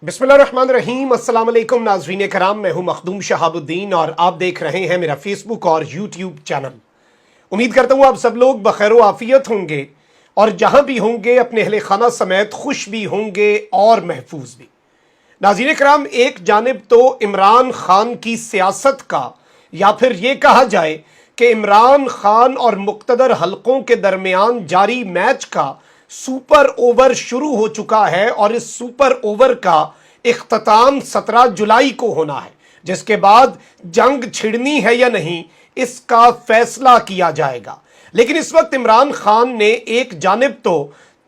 बिस्मिल्लाहिर्रहमानिर्रहीम। अस्सलाम वालेकुम नाज़रीन कराम, मैं हूं मखदूम शहाबुद्दीन और आप देख रहे हैं मेरा फेसबुक और यूट्यूब चैनल। उम्मीद करता हूं आप सब लोग बखैर व आफियत होंगे और जहां भी होंगे अपने अहले खाना समेत खुश भी होंगे और महफूज भी। नाज़रीन कराम, एक जानिब तो इमरान खान की सियासत का या फिर ये कहा जाए कि इमरान खान और मुक़्तदर हलकों के दरमियान जारी मैच का सुपर ओवर शुरू हो चुका है और इस सुपर ओवर का इख्तिताम 17 जुलाई को होना है, जिसके बाद जंग छिड़नी है या नहीं इसका फैसला किया जाएगा। लेकिन इस वक्त इमरान खान ने एक जानिब तो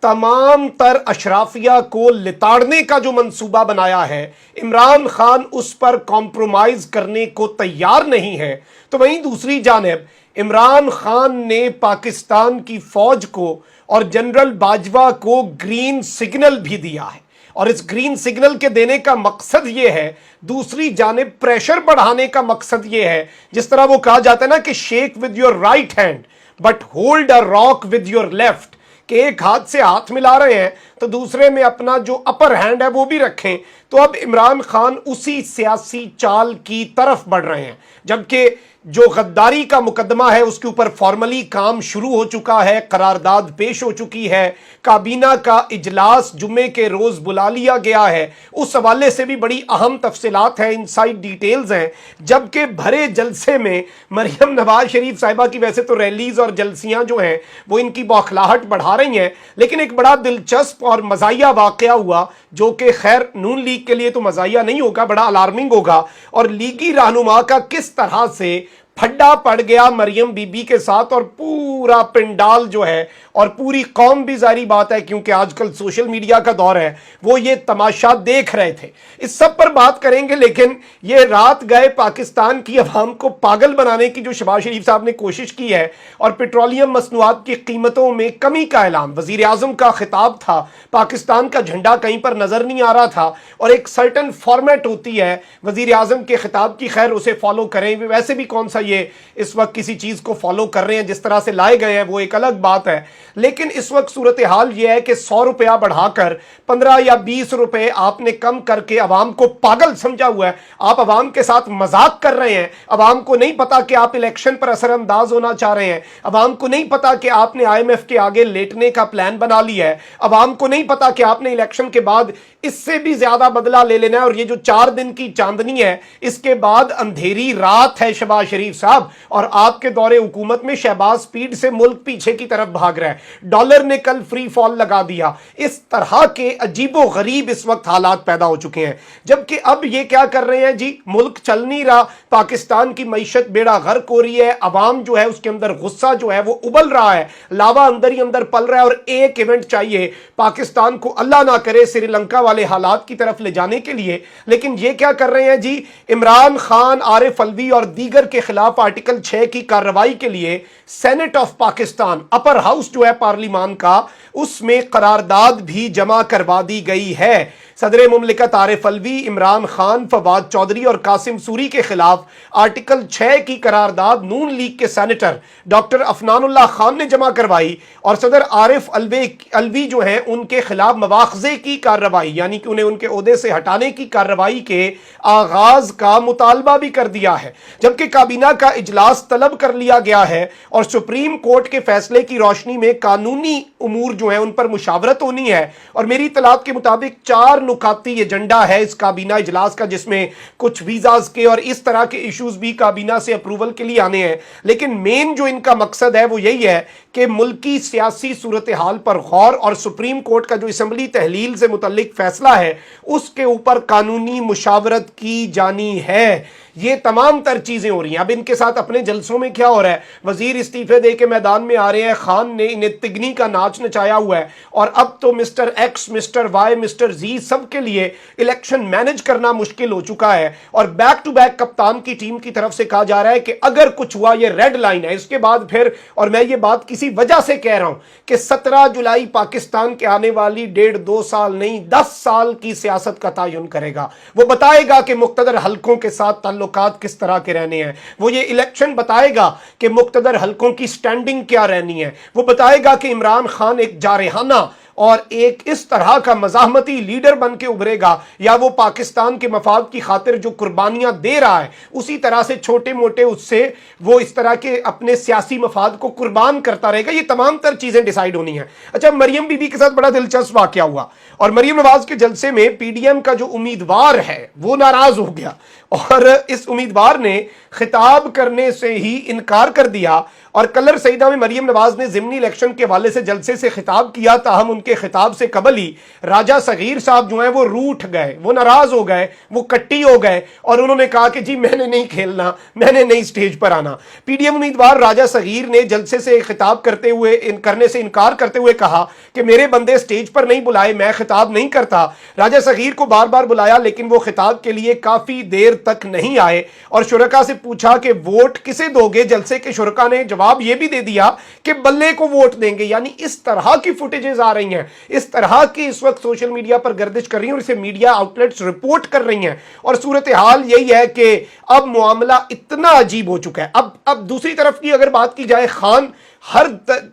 तमाम तर अशराफिया को लिताड़ने का जो मंसूबा बनाया है, इमरान खान उस पर कॉम्प्रोमाइज करने को तैयार नहीं है, तो वहीं दूसरी जानिब इमरान खान ने पाकिस्तान की फौज को और जनरल बाजवा को ग्रीन सिग्नल भी दिया है। और इस ग्रीन सिग्नल के देने का मकसद ये है, दूसरी जानिब प्रेशर बढ़ाने का मकसद ये है, जिस तरह वो कहा जाता है ना कि shake with your right hand but hold a rock with your left, कि एक हाथ से हाथ मिला रहे हैं तो दूसरे में अपना जो अपर हैंड है वो भी रखें। तो अब इमरान खान उसी सियासी चाल की तरफ बढ़ रहे हैं, जबकि जो गद्दारी का मुकदमा है उसके ऊपर फॉर्मली काम शुरू हो चुका है, करारदाद पेश हो चुकी है, काबीना का इजलास जुम्मे के रोज बुला लिया गया है। उस हवाले से भी बड़ी अहम तफसीलात हैं, इनसाइड डिटेल्स हैं। जबकि भरे जलसे में मरियम नवाज शरीफ साहिबा की वैसे तो रैलीज और जलसियां जो हैं वो इनकी बौखलाहट बढ़ा रही हैं, लेकिन एक बड़ा दिलचस्प और मज़ाहिया वाक़या हुआ, जो कि खैर नून लीग के लिए तो मज़ाहिया नहीं होगा, बड़ा अलार्मिंग होगा। और लीगी रहनुमा का किस तरह से फड्डा पड़ गया मरियम बीबी के साथ, और पूरा पिंडाल जो है और पूरी कौम भी, जारी बात है क्योंकि आजकल सोशल मीडिया का दौर है, वो ये तमाशा देख रहे थे। इस सब पर बात करेंगे, लेकिन ये रात गए पाकिस्तान की अवाम को पागल बनाने की जो शहबाज शरीफ साहब ने कोशिश की है और पेट्रोलियम मसनूआत की कीमतों में कमी का ऐलान, वजीर आजम का खिताब था, पाकिस्तान का झंडा कहीं पर नजर नहीं आ रहा था, और एक सर्टन फॉर्मेट होती है वजीर आजम के खिताब की, खैर उसे फॉलो करें। वैसे भी कौन सा ये इस वक्त किसी चीज को फॉलो कर रहे हैं, जिस तरह से लाए गए हैं वो एक अलग बात है। लेकिन इस वक्त सूरत हाल यह है कि 100 रुपया बढ़ाकर 15 या 20 रुपए आपने कम करके अवाम को पागल समझा हुआ है। आप अवाम के साथ मजाक कर रहे हैं। अवाम को नहीं पता कि आप इलेक्शन पर असरअंदाज होना चाह रहे हैं। अवाम को नहीं पता कि आपने IMF के आगे लेटने का प्लान बना लिया है। अवाम को नहीं पता कि आपने इलेक्शन के बाद इससे भी ज्यादा बदला ले लेना है, और ये जो 4 दिन की चांदनी है इसके बाद अंधेरी रात है शहबाज शरीफ साहब। और आपके दौरे हुकूमत में शहबाज स्पीड से मुल्क पीछे की तरफ भाग रहा है। डॉलर ने कल फ्री फॉल लगा दिया। इस तरह के अजीबो गरीब इस वक्त हालात पैदा हो चुके हैं। जबकि अब ये क्या कर रहे हैं जी, मुल्क चल नहीं रहा, पाकिस्तान की मईशत बेड़ा गर्क हो रही है, अवाम जो है उसके अंदर गुस्सा जो है वो उबल रहा है, लावा अंदर ही अंदर पल रहा है, और एक इवेंट चाहिए पाकिस्तान को, अल्लाह ना करे, श्रीलंका वाले हालात की तरफ ले जाने के लिए। लेकिन ये क्या कर रहे हैं जी, इमरान खान, आरिफ अलवी और दीगर के खिलाफ आर्टिकल 6 की कार्रवाई के लिए senate of Pakistan, upper house जो है पार्लिमान का, उसमें करारदाद भी जमा करवा दी गई है। सदर मुमलिकत आरिफ अलवी, इमरान खान, फवाद चौधरी और कासिम सूरी के खिलाफ आर्टिकल 6 की करारदाद नून लीग के सेनेटर डॉक्टर अफनानुल्लाह खान ने जमा करवाई, और सदर आरिफ अलवी जो हैं उनके खिलाफ मवाखजे की कार्रवाई, यानी कि उन्हें उनके ओहदे से हटाने की कार्रवाई के आगाज का मुतालबा भी कर दिया है। जबकि काबीना का इजलास तलब कर लिया गया है और सुप्रीम कोर्ट के फैसले की रोशनी में कानूनी उमूर जो है उन पर मुशावरत होनी है। और मेरी इत्तलात के मुताबिक 4 नुकाती एजेंडा है इस काबीना इजलास का, जिसमें कुछ वीजाज के और इस तरह के इश्यूज भी काबीना से अप्रूवल के लिए आने हैं। लेकिन मेन जो इनका मकसद है वो यही है कि मुल्की सियासी सूरत हाल पर गौर, और सुप्रीम कोर्ट का जो असम्बली तहलील से मुतल्लिक फैसला है उसके ऊपर कानूनी मुशावरत की जानी है। ये तमाम तर चीजें हो रही हैं। अब इनके साथ अपने जलसों में क्या हो रहा है, वजीर इस्तीफे दे के मैदान में आ रहे हैं, खान ने इन्हें तिगनी का नाच नचाया हुआ है, और अब तो mister X, mister Y, mister G सबके लिए इलेक्शन मैनेज करना मुश्किल हो चुका है। और बैक टू बैक कप्तान की टीम की तरफ से कहा जा रहा है कि अगर कुछ हुआ ये रेड लाइन है, इसके बाद फिर, और मैं ये बात किसी वजह से कह रहा हूं कि 17 जुलाई पाकिस्तान के आने वाली 1.5-2 साल नहीं 10 साल की सियासत का तयन करेगा। वो बताएगा कि मुख्तदर हलकों के साथ ताल्लुकात किस तरह के रहने हैं। वो ये इलेक्शन बताएगा कि मुख्तदर हलकों की स्टैंडिंग क्या रहनी है। वो बताएगा कि इमरान खान एक जारहाना और एक इस तरह का मज़ाहमती लीडर बन के उभरेगा, या वो पाकिस्तान के मफाद की खातिर जो कुर्बानियां दे रहा है उसी तरह से छोटे मोटे उससे वो इस तरह के अपने सियासी मफाद को कुर्बान करता रहेगा। ये तमाम तर चीजें डिसाइड होनी है। अच्छा, मरियम बीबी के साथ बड़ा दिलचस्प वाकया हुआ, और मरियम नवाज के जलसे में पीडीएम का जो उम्मीदवार है वो नाराज हो गया और इस उम्मीदवार ने खिताब करने से ही इनकार कर दिया। और कलर सईदा में मरियम नवाज ने ज़िमनी इलेक्शन के हवाले से जलसे से खिताब किया, ताहम उनके खिताब से कबल ही राजा सगीर साहब जो हैं वो रूठ गए, वो नाराज हो गए, वो कट्टी हो गए और उन्होंने कहा कि जी मैंने नहीं खेलना, मैंने नहीं स्टेज पर आना। पीडीएम उम्मीदवार राजा सगीर ने जलसे से खिताब करते हुए करने से इनकार करते हुए कहा कि मेरे बंदे स्टेज पर नहीं बुलाए, मैं खिताब नहीं करता। राजा सगीर को बार बार बुलाया लेकिन वो खिताब के लिए काफी देर तक नहीं आए और शुरका से पूछा कि वोट किसे दोगे। जलसे के शुरका ने जवाब ये भी दे दिया कि बल्ले को वोट देंगे। यानी इस तरह की फुटेजेस आ रही हैं, इस तरह की इस वक्त सोशल मीडिया पर गर्दिश कर रही हैं और इसे मीडिया आउटलेट्स रिपोर्ट कर रही हैं। और सूरत हाल यही है कि अब मामला इतना अजीब हो चुका है। अब दूसरी तरफ की अगर बात की जाए, खान हर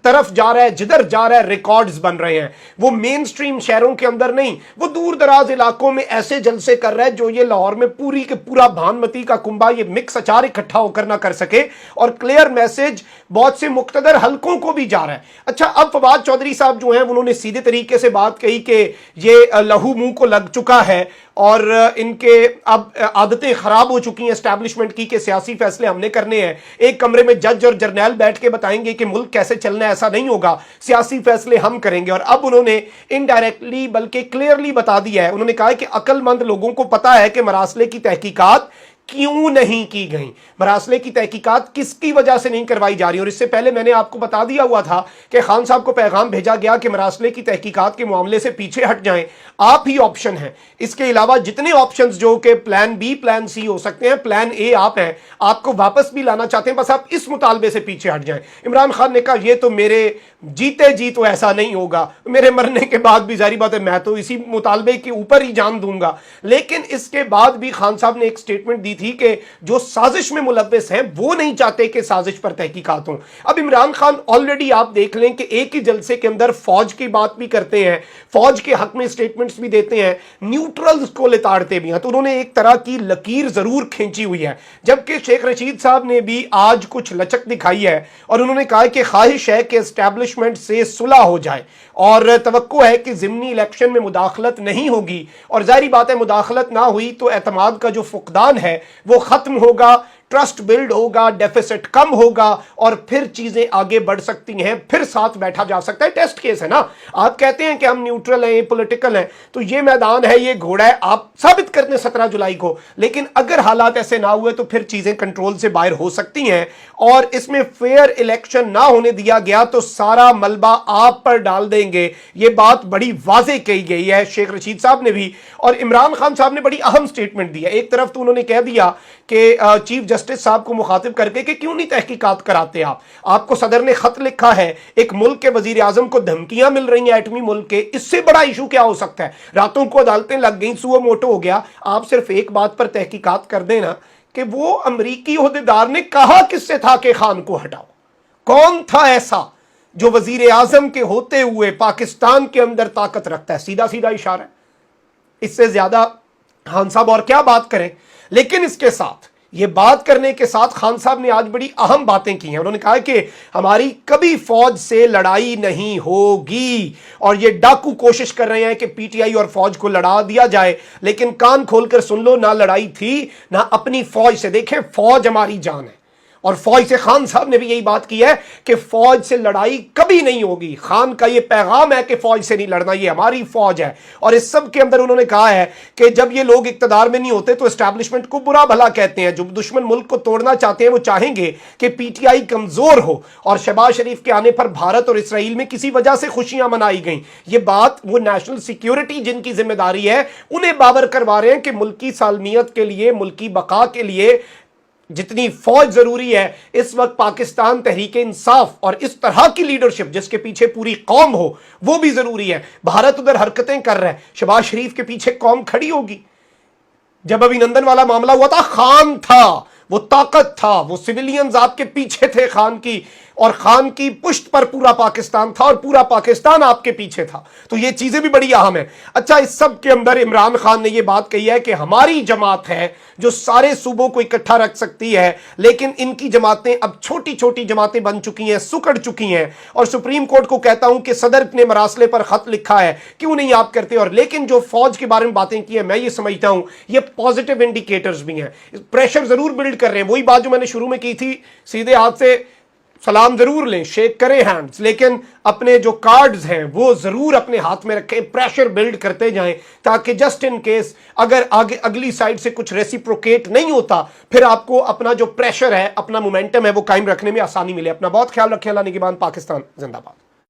तरफ जा रहा है, जिधर जा रहा है रिकॉर्ड्स बन रहे हैं। वो मेन स्ट्रीम शहरों के अंदर नहीं, वो दूर दराज इलाकों में ऐसे जलसे कर रहा है जो ये लाहौर में पूरी के पूरा भानमती का कुंबा, ये मिक्स अचार इकट्ठा होकर ना कर सके। और क्लियर मैसेज बहुत से मुख्तदर हलकों को भी जा रहा है। अच्छा, अब फवाद चौधरी साहब जो हैं उन्होंने सीधे तरीके से बात कही कि ये लहू मुंह को लग चुका है और इनके अब आदतें खराब हो चुकी हैं एस्टैब्लिशमेंट की कि सियासी फैसले हमने करने हैं। एक कमरे में जज और जर्नैल बैठ के बताएंगे कि मुल्क कैसे चलना है, ऐसा नहीं होगा, सियासी फैसले हम करेंगे। और अब उन्होंने इनडायरेक्टली बल्कि क्लियरली बता दिया है, उन्होंने कहा है कि अक्लमंद लोगों को पता है कि मरासले की तहकीकात क्यों नहीं की गई, मरासले की तहकीकात किसकी वजह से नहीं करवाई जा रही। और इससे पहले मैंने आपको बता दिया हुआ था कि खान साहब को पैगाम भेजा गया कि मरासले की तहकीकात के मामले से पीछे हट जाएं, आप ही ऑप्शन हैं। इसके अलावा जितने ऑप्शंस जो कि प्लान बी प्लान सी हो सकते हैं, प्लान ए आप हैं, आपको वापस भी लाना चाहते हैं, बस आप इस मुतालबे से पीछे हट जाएं। इमरान खान ने कहा ये तो मेरे जीते जी तो ऐसा नहीं होगा, मेरे मरने के बाद भी जारी बात है मैं तो इसी मुतालबे के ऊपर ही जान दूंगा। लेकिन इसके बाद भी खान साहब ने एक स्टेटमेंट दी थी कि जो साजिश में मुलव्वस हैं वो नहीं चाहते कि साजिश पर तहकीकात हो। अब इमरान खान ऑलरेडी आप देख लें कि एक ही जलसे के अंदर फौज की बात भी करते हैं, फौज के हक में स्टेटमेंट्स भी देते हैं, न्यूट्रल्स को लिताड़ते भी हैं। तो उन्होंने एक तरह की लकीर जरूर खींची हुई है। जबकि शेख रशीद साहब ने भी आज कुछ लचक दिखाई है और उन्होंने कहा कि ख्वाहिश है कि एस्टैब्लिशमेंट से सुलह हो जाए और तवक्को है कि ज़िमनी इलेक्शन में मुदाखलत नहीं होगी। और जाहिर बात है मुदाखलत ना हुई तो एतमाद का जो फुकदान है वो खत्म होगा, ट्रस्ट बिल्ड होगा, डेफिसिट कम होगा और फिर चीजें आगे बढ़ सकती हैं, फिर साथ बैठा जा सकता है। टेस्ट केस है ना, आप कहते हैं कि हम न्यूट्रल हैं, पॉलिटिकल हैं, तो ये मैदान है, ये घोड़ा है, आप साबित करते हैं 17 जुलाई को। लेकिन अगर हालात ऐसे ना हुए तो फिर चीजें कंट्रोल से बाहर हो सकती हैं और इसमें फेयर इलेक्शन ना होने दिया गया तो सारा मलबा आप पर डाल देंगे। ये बात बड़ी वाज़ेह कही गई है शेख रशीद साहब ने भी, और इमरान खान साहब ने बड़ी अहम स्टेटमेंट दी है। एक तरफ तो उन्होंने कह दिया कि चीफ जस्टिस साहब को मुखातिब करके कि क्यों नहीं तहकीकात कराते आप, आपको सदर ने खत लिखा है, एक मुल्क के वजीर आजम को धमकियां मिल रही हैं एटमी मुल्क के, इससे बड़ा इशू क्या हो सकता है। रातों को अदालतें लग गई, सुओ मोटो हो गया। आप सिर्फ एक बात पर तहकीकात कर देना कि वो अमरीकी ओहदेदार ने कहा किससे था कि खान को हटाओ, कौन था ऐसा जो वजीर आजम के होते हुए पाकिस्तान के अंदर ताकत रखता है। सीधा सीधा इशारा है, इससे ज्यादा खान साहब और क्या बात करें। लेकिन इसके साथ ये बात करने के साथ खान साहब ने आज बड़ी अहम बातें की हैं। उन्होंने कहा कि हमारी कभी फौज से लड़ाई नहीं होगी और ये डाकू कोशिश कर रहे हैं कि पीटीआई और फौज को लड़ा दिया जाए, लेकिन कान खोलकर सुन लो, ना लड़ाई थी ना अपनी फौज से। देखें, फौज हमारी जान है और फौज से खान साहब ने भी यही बात की है कि फौज से लड़ाई कभी नहीं होगी। खान का ये पैगाम है कि फौज से नहीं लड़ना, ये हमारी फौज है। और इस सब के अंदर उन्होंने कहा है कि जब ये लोग इक्तदार में नहीं होते तो एस्टैब्लिशमेंट को बुरा भला कहते हैं। जो दुश्मन मुल्क को तोड़ना चाहते हैं वो चाहेंगे कि पीटीआई कमजोर हो। और शहबाज शरीफ के आने पर भारत और इसराइल में किसी वजह से खुशियां मनाई गई। ये बात वो नेशनल सिक्योरिटी जिनकी जिम्मेदारी है उन्हें बावर करवा रहे हैं कि मुल्की सालमियत के लिए, मुल्की बका के लिए जितनी फौज जरूरी है इस वक्त पाकिस्तान तहरीक इंसाफ और इस तरह की लीडरशिप जिसके पीछे पूरी कौम हो वो भी जरूरी है। भारत उधर हरकतें कर रहा है, शहबाज शरीफ के पीछे कौम खड़ी होगी। जब अभिनंदन वाला मामला हुआ था, खान था, वो ताकत था, वो सिविलियंस आपके पीछे थे खान की, اور خان کی پشت پر پورا پاکستان تھا اور پورا پاکستان آپ کے پیچھے تھا. تو یہ چیزیں بھی بڑی اہم ہیں. اچھا, اس سب کے اندر عمران خان نے یہ بات کہی ہے کہ ہماری جماعت ہے جو سارے صوبوں کو اکٹھا رکھ سکتی ہے, لیکن ان کی جماعتیں اب چھوٹی چھوٹی جماعتیں بن چکی ہیں, سکڑ چکی ہیں. اور سپریم کورٹ کو کہتا ہوں کہ صدر نے مراسلے پر خط لکھا ہے, کیوں نہیں آپ کرتے. اور لیکن جو فوج کے بارے میں باتیں کی ہیں, میں یہ سمجھتا ہوں یہ پازیٹیو انڈیکیٹرز بھی ہیں, پریشر ضرور بلڈ کر رہے ہیں. وہی بات جو میں نے شروع میں کی تھی, سیدھے ہاتھ سے سلام ضرور لیں, شیک کریں ہینڈز, لیکن اپنے جو کارڈز ہیں وہ ضرور اپنے ہاتھ میں رکھیں, پریشر بلڈ کرتے جائیں, تاکہ جسٹ ان کیس اگر آگے اگلی سائڈ سے کچھ ریسیپروکیٹ نہیں ہوتا, پھر آپ کو اپنا جو پریشر ہے, اپنا مومنٹم ہے, وہ قائم رکھنے میں آسانی ملے. اپنا بہت خیال رکھیں. اللہ نگہبان. پاکستان زندہ باد.